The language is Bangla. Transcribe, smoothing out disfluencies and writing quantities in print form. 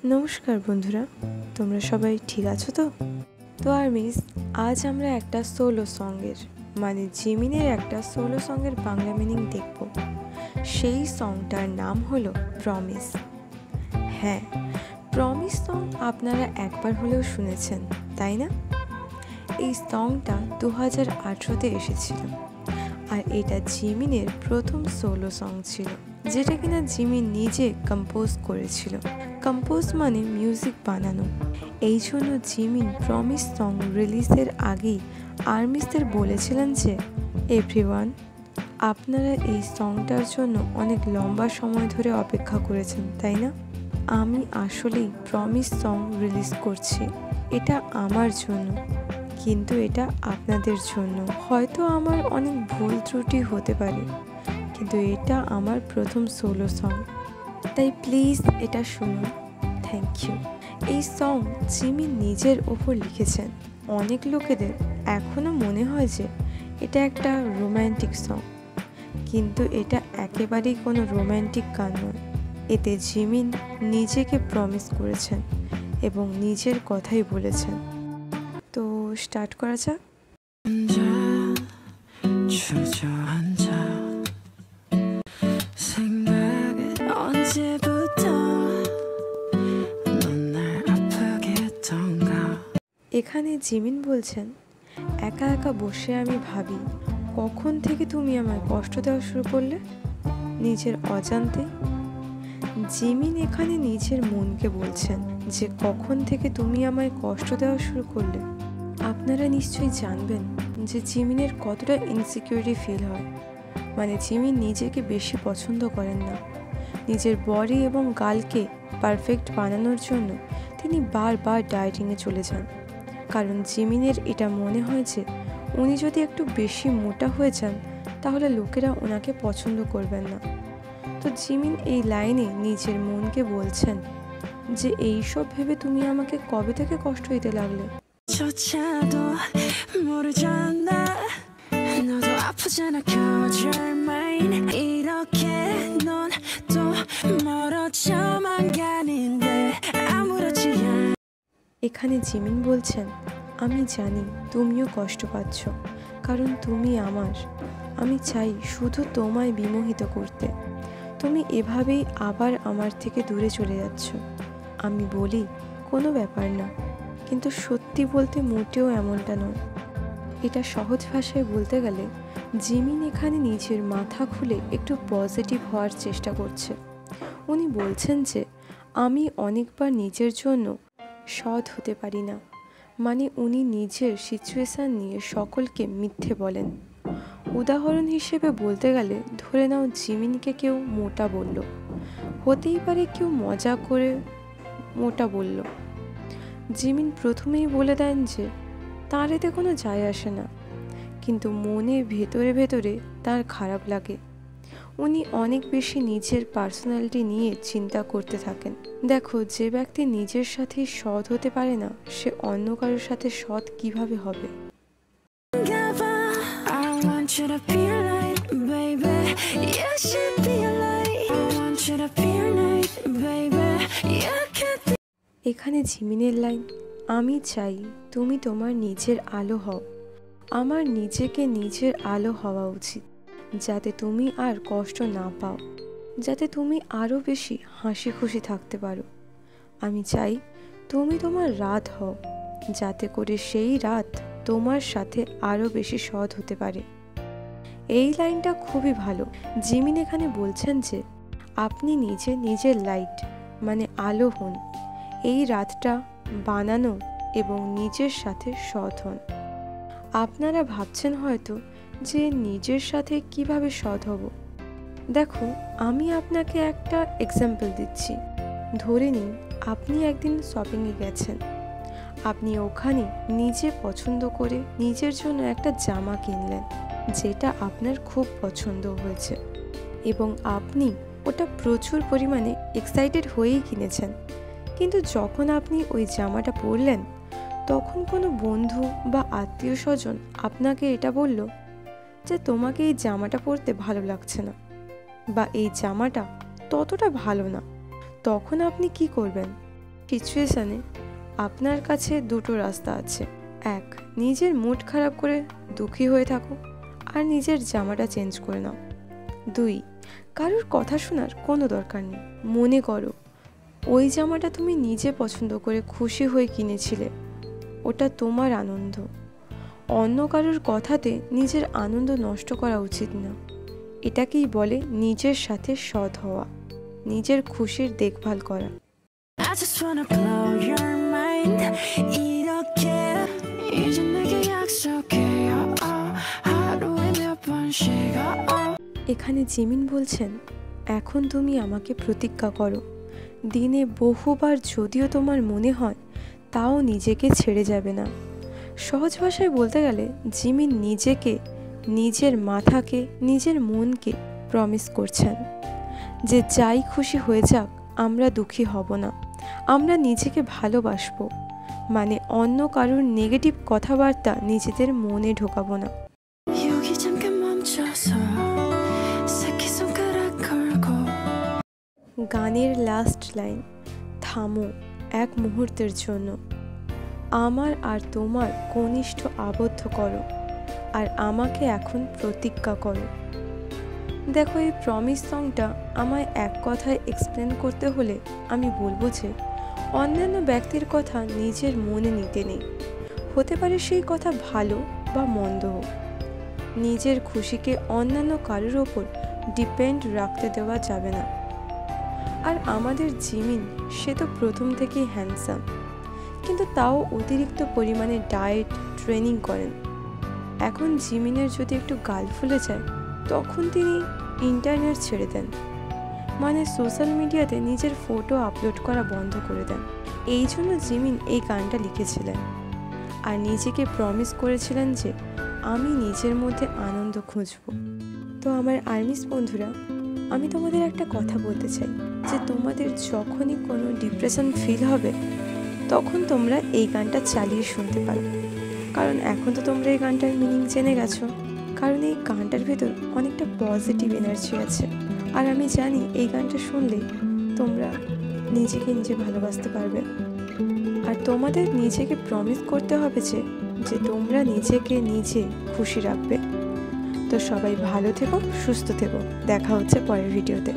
নমস্কার বন্ধুরা, তোমরা সবাই ঠিক আছো তো? আর্মিস, আজ আমরা একটা সোলো সঙ্গের মানে জিমিনের একটা সোলো সঙ্গের বাংলা মিনিং দেখব। সেই সংটার নাম হলো প্রমিস। হ্যাঁ, প্রমিস সং আপনারা একবার হলেও শুনেছেন, তাই না? এই সংটা 2018-তে এসেছিল, আর এটা জিমিনের প্রথম সোলো সং ছিল, যেটা কিনা জিমিন নিজে কম্পোজ করেছিল। কম্পোজ মানে মিউজিক বানানো। এই জন্য জিমিন প্রমিস সং রিলিজের আগেই আর্মিসদের বলেছিলেন যে, এভরিওয়ান, আপনারা এই সংটার জন্য অনেক লম্বা সময় ধরে অপেক্ষা করেছেন, তাই না? আমি আসলেই প্রমিস সং রিলিজ করছি। এটা আমার জন্য, কিন্তু এটা আপনাদের জন্য। হয়তো আমার অনেক ভুল ত্রুটি হতে পারে, কিন্তু এটা আমার প্রথম সোলো সং, তাই প্লিজ এটা শুনুন। Thank you. এই সং জিমিন নিজের ওপর লিখেছেন। অনেক লোকেদের এখনও মনে হয় যে এটা একটা রোম্যান্টিক সং, কিন্তু এটা একেবারেই কোনো রোম্যান্টিক গান নয়। এতে জিমিন নিজেকে প্রমিস করেছেন এবং নিজের কথাই বলেছেন। তো স্টার্ট করা যাক। এখানে জিমিন বলছেন, একা একা বসে আমি ভাবি, কখন থেকে তুমি আমায় কষ্ট দেওয়া শুরু করলে নিজের অজান্তে। জিমিন এখানে নিজের মনকে বলছেন যে কখন থেকে তুমি আমায় কষ্ট দেওয়া শুরু করলে। আপনারা নিশ্চয়ই জানবেন যে জিমিনের কতটা ইনসিকিউরিটি ফিল হয়। মানে জিমিন নিজেকে বেশি পছন্দ করেন না। নিজের বডি এবং গালকে পারফেক্ট বানানোর জন্য তিনি বারবার ডায়েটিংয়ে চলে যান, কারণ জিমিনের এটা মনে হয় যে উনি যদি একটু বেশি মোটা হয়ে যান তাহলে লোকেরা ওনাকে পছন্দ করবেন না। তো জিমিন এই লাইনে নিজের মনকে বলছেন যে এইসব ভেবে তুমি আমাকে কবে থেকে কষ্ট দিতে লাগলে। এখানে জিমিন বলছেন, আমি জানি তুমিও কষ্ট পাচ্ছ, কারণ তুমি আমার। আমি চাই শুধু তোমায় বিমোহিত করতে। তুমি এভাবেই আবার আমার থেকে দূরে চলে যাচ্ছ। আমি বলি কোনো ব্যাপার না, কিন্তু সত্যি বলতে মোটেও এমনটা নয়। এটা সহজ ভাষায় বলতে গেলে জিমিন এখানে নিজের মাথা খুলে একটু পজিটিভ হওয়ার চেষ্টা করছে। উনি বলছেন যে আমি অনেকবার নিজের জন্য সৎ হতে পারি না। মানে উনি নিজের সিচুয়েশান নিয়ে সকলকে মিথ্যে বলেন। উদাহরণ হিসেবে বলতে গেলে ধরে নাও জিমিনকে কেউ মোটা বলল, হতেই পারে কেউ মজা করে মোটা বলল। জিমিন প্রথমেই বলে দেন যে তার এতে কোনো যায় আসে না, কিন্তু মনে ভেতরে ভেতরে তার খারাপ লাগে। উনি অনেক বেশি নিজের পার্সোনালিটি নিয়ে চিন্তা করতে থাকেন। দেখো, যে ব্যক্তি নিজের সাথে সৎ হতে পারে না, সে অন্য কারোর সাথে সৎ কিভাবে হবে? এখানে জিমিনের লাইন, আমি চাই তুমি তোমার নিজের আলো হও। আমার নিজেকে নিজের আলো হওয়া উচিত, যাতে তুমি আর কষ্ট না পাও, যাতে তুমি আরও বেশি হাসি খুশি থাকতে পারো। আমি চাই তুমি তোমার রাত হও, যাতে করে সেই রাত তোমার সাথে আরও বেশি সৎ হতে পারে। এই লাইনটা খুবই ভালো। জিমিন এখানে বলছেন যে আপনি নিজে নিজের লাইট মানে আলো হন। এই রাতটা বানানো এবং নিজের সাথে সৎ হন। আপনারা ভাবছেন হয়তো যে নিজের সাথে কিভাবে সৎ হব। দেখো, আমি আপনাকে একটা এক্সাম্পল দিচ্ছি। ধরে নিন আপনি একদিন শপিংয়ে গেছেন। আপনি ওখানে নিজে পছন্দ করে নিজের জন্য একটা জামা কিনলেন, যেটা আপনার খুব পছন্দ হয়েছে এবং আপনি ওটা প্রচুর পরিমাণে এক্সাইটেড হয়েই কিনেছেন। কিন্তু যখন আপনি ওই জামাটা পরলেন, তখন কোনো বন্ধু বা আত্মীয় স্বজন আপনাকে এটা বলল যে তোমাকে এই জামাটা পরতে ভালো লাগছে না, বা এই জামাটা ততটা ভালো না। তখন আপনি কি করবেন? সিচুয়েশানে আপনার কাছে দুটো রাস্তা আছে। এক, নিজের মুড খারাপ করে দুঃখী হয়ে থাকো আর নিজের জামাটা চেঞ্জ করে নাও। দুই, কারোর কথা শোনার কোনো দরকার নেই। মনে করো ওই জামাটা তুমি নিজে পছন্দ করে খুশি হয়ে কিনেছিলে, ওটা তোমার আনন্দ। অন্য কারোর কথাতে নিজের আনন্দ নষ্ট করা উচিত না। এটাকেই বলে নিজের সাথে সৎ হওয়া, নিজের খুশির দেখভাল করা। I just wanna blow your mind. 이렇게 이제 내게 약속해. 하루에 몇 번씩. এখানে জিমিন বলছেন, এখন তুমি আমাকে প্রতিজ্ঞা করো, দিনে বহুবার যদিও তোমার মনে হয় তাও নিজেকে ছেড়ে যাবে না। সহজ ভাষায় বলতে গেলে জিমিন নিজেকে, নিজের মাথাকে, নিজের মনকে প্রমিস করছেন যে যাই খুশি হয়ে যাক আমরা দুঃখী হব না, আমরা নিজেকে ভালোবাসবো। মানে অন্য কারোর নেগেটিভ কথাবার্তা নিজেদের মনে ঢোকাবো না। 여기 잠깐 멈춰서 새끼손가락 걸고. গানের লাস্ট লাইন, থামো এক মুহূর্তের জন্য, আমার আর তোমার ঘনিষ্ঠ আবদ্ধ করো আর আমাকে এখন প্রতিজ্ঞা করো। দেখো, এই প্রমিস সংটা আমায় এক কথায় এক্সপ্লেন করতে হলে আমি বলবো যে অন্যান্য ব্যক্তির কথা নিজের মনে নিতে নেই। হতে পারে সেই কথা ভালো বা মন্দ হোক। নিজের খুশিকে অন্যান্য কারোর ওপর ডিপেন্ড রাখতে দেওয়া যাবে না। আর আমাদের জিমিন, সে তো প্রথম থেকেই হ্যান্ডসাম, কিন্তু তাও অতিরিক্ত পরিমাণে ডায়েট ট্রেনিং করেন। এখন জিমিনের যদি একটু গাল ফুলে যায় তখন তিনি ইন্টারনেট ছেড়ে দেন, মানে সোশ্যাল মিডিয়াতে নিজের ফটো আপলোড করা বন্ধ করে দেন। এই জন্য জিমিন এই গানটা লিখেছিলেন আর নিজেকে প্রমিস করেছিলেন যে আমি নিজের মধ্যে আনন্দ খুঁজব। তো আমার আর্মিস বন্ধুরা, আমি তোমাদের একটা কথা বলতে চাই যে তোমাদের যখনই কোনো ডিপ্রেশন ফিল হবে তখন তোমরা এই গানটা চালিয়ে শুনতে পারো। কারণ এখন তো তোমরা এই গানটার মিনিং জেনে গেছো, কারণ এই গানটার ভেতর অনেকটা পজিটিভ এনার্জি আছে। আর আমি জানি এই গানটা শুনলে তোমরা নিজেকে নিজে ভালোবাসতে পারবে। আর তোমাদের নিজেকে প্রমিস করতে হবে যে তোমরা নিজেকে নিজে খুশি রাখবে। তো সবাই ভালো থেকো, সুস্থ থেকো। দেখা হচ্ছে পরের ভিডিওতে।